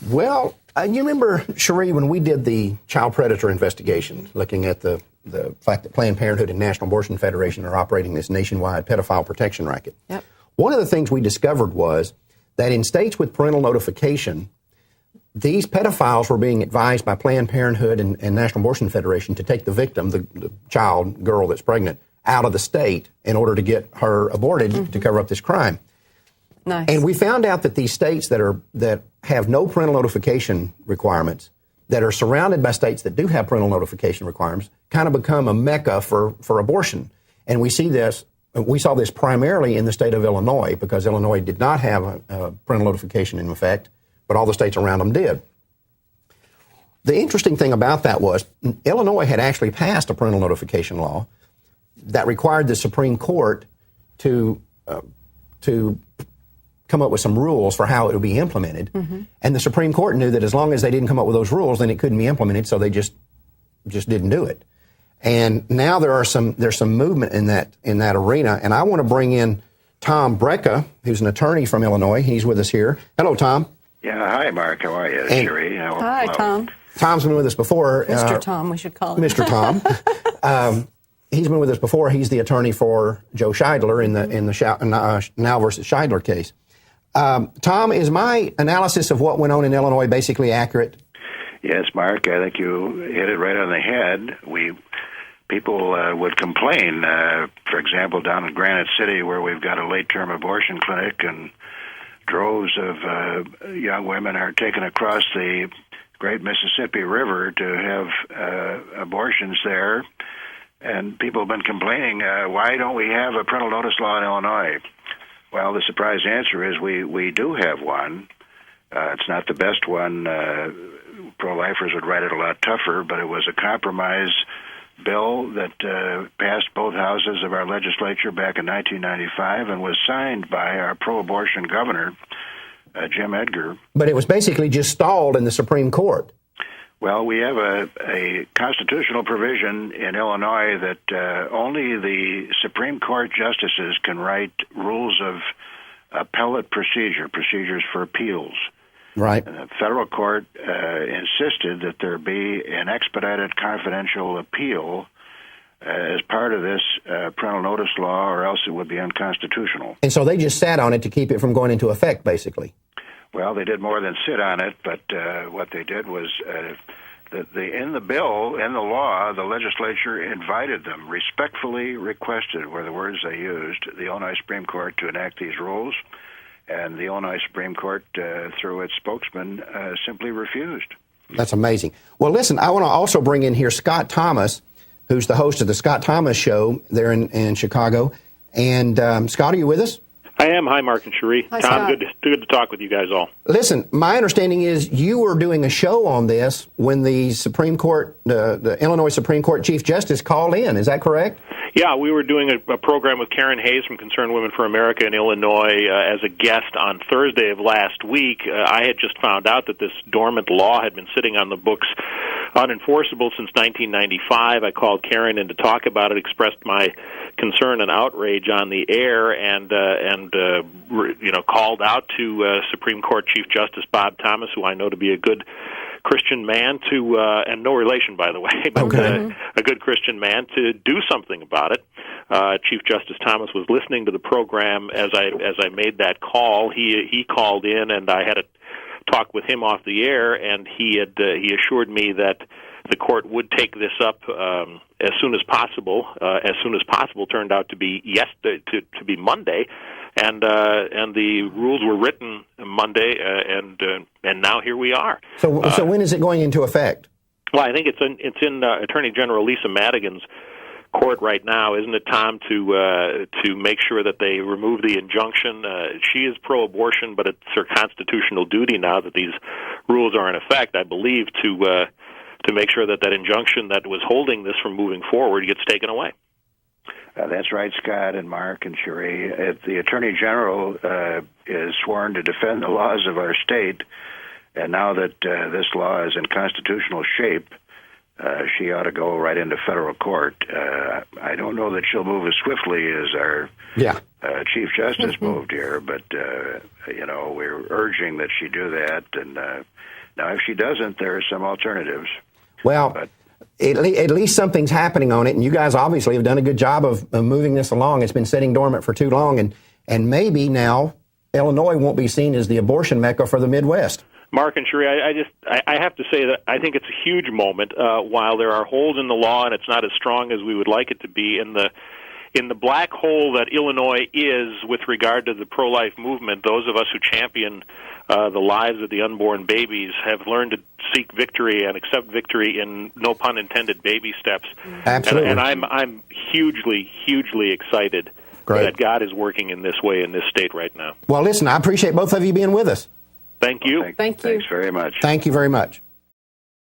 Well, you remember, Cherie, when we did the child predator investigation, looking at the fact that Planned Parenthood and National Abortion Federation are operating this nationwide pedophile protection racket. Yep. One of the things we discovered was that in states with parental notification, these pedophiles were being advised by Planned Parenthood and National Abortion Federation to take the victim, the child, girl that's pregnant, out of the state in order to get her aborted to cover up this crime. Nice. And we found out that these states that have no parental notification requirements, that are surrounded by states that do have parental notification requirements, kind of become a mecca for abortion. And we saw this primarily in the state of Illinois, because Illinois did not have a parental notification in effect, but all the states around them did. The interesting thing about that was Illinois had actually passed a parental notification law that required the Supreme Court to come up with some rules for how it would be implemented. Mm-hmm. And the Supreme Court knew that as long as they didn't come up with those rules, then it couldn't be implemented, so they just didn't do it. And now there's some movement in that arena. And I want to bring in Tom Brecka, who's an attorney from Illinois. He's with us here. Hello, Tom. Yeah, hi, Mark. How are you? Cherie. Hi, Tom. Tom's been with us before. Mr. Tom, we should call him. Mr. Tom. He's been with us before. He's the attorney for Joe Scheidler in the Now versus Scheidler case. Tom, is my analysis of what went on in Illinois basically accurate? Yes, Mark. I think you hit it right on the head. People would complain, for example, down in Granite City, where we've got a late-term abortion clinic, and droves of young women are taken across the great Mississippi River to have abortions there. And people have been complaining, why don't we have a parental notice law in Illinois? Well, the surprise answer is we do have one. It's not the best one. Pro-lifers would write it a lot tougher, but it was a compromise bill that passed both houses of our legislature back in 1995 and was signed by our pro-abortion governor, Jim Edgar. But it was basically just stalled in the Supreme Court. Well, we have a constitutional provision in Illinois that only the Supreme Court justices can write rules of appellate procedures for appeals. Right. And the federal court insisted that there be an expedited confidential appeal as part of this parental notice law, or else it would be unconstitutional. And so they just sat on it to keep it from going into effect, basically. Well, they did more than sit on it, but what they did was, in the bill, in the law, the legislature invited them, respectfully requested, were the words they used, the Illinois Supreme Court to enact these rules, and the Illinois Supreme Court, through its spokesman, simply refused. That's amazing. Well, listen, I want to also bring in here Scott Thomas, who's the host of the Scott Thomas Show there in Chicago. And Scott, are you with us? I am. Hi, Mark and Cherie. Hi, Tom, Scott. good to talk with you guys all. Listen, my understanding is you were doing a show on this when the Supreme Court, the Illinois Supreme Court Chief Justice called in. Is that correct? Yeah, we were doing a program with Karen Hayes from Concerned Women for America in Illinois as a guest on Thursday of last week. I had just found out that this dormant law had been sitting on the books unenforceable since 1995. I called Karen in to talk about it, expressed my concern and outrage on the air, and called out to Supreme Court Chief Justice Bob Thomas, who I know to be a good Christian man, and no relation, by the way, but a good Christian man, to do something about it. Chief Justice Thomas was listening to the program as I made that call. He called in, and I had a talk with him off the air, and he assured me that the court would take this up as soon as possible. As soon as possible turned out to be to be Monday, and the rules were written Monday, and now here we are. So when is it going into effect? Well, I think it's in Attorney General Lisa Madigan's court right now, isn't it, Tom, to make sure that they remove the injunction. She is pro-abortion, but it's her constitutional duty now that these rules are in effect, I believe, to make sure that injunction that was holding this from moving forward gets taken away. That's right, Scott and Mark and Cherie. The Attorney General is sworn to defend the laws of our state, and now that this law is in constitutional shape, she ought to go right into federal court. I don't know that she'll move as swiftly as our Chief Justice moved here, but, we're urging that she do that. And now, if she doesn't, there are some alternatives. Well, at least something's happening on it, and you guys obviously have done a good job of moving this along. It's been sitting dormant for too long, and maybe now Illinois won't be seen as the abortion mecca for the Midwest. Mark and Sheree, I have to say that I think it's a huge moment. While there are holes in the law and it's not as strong as we would like it to be, in the black hole that Illinois is with regard to the pro-life movement, those of us who champion the lives of the unborn babies have learned to seek victory and accept victory in, no pun intended, baby steps. Absolutely. And I'm hugely, hugely excited that God is working in this way in this state right now. Well, listen, I appreciate both of you being with us. Thank you. Thank you. Thanks very much. Thank you very much.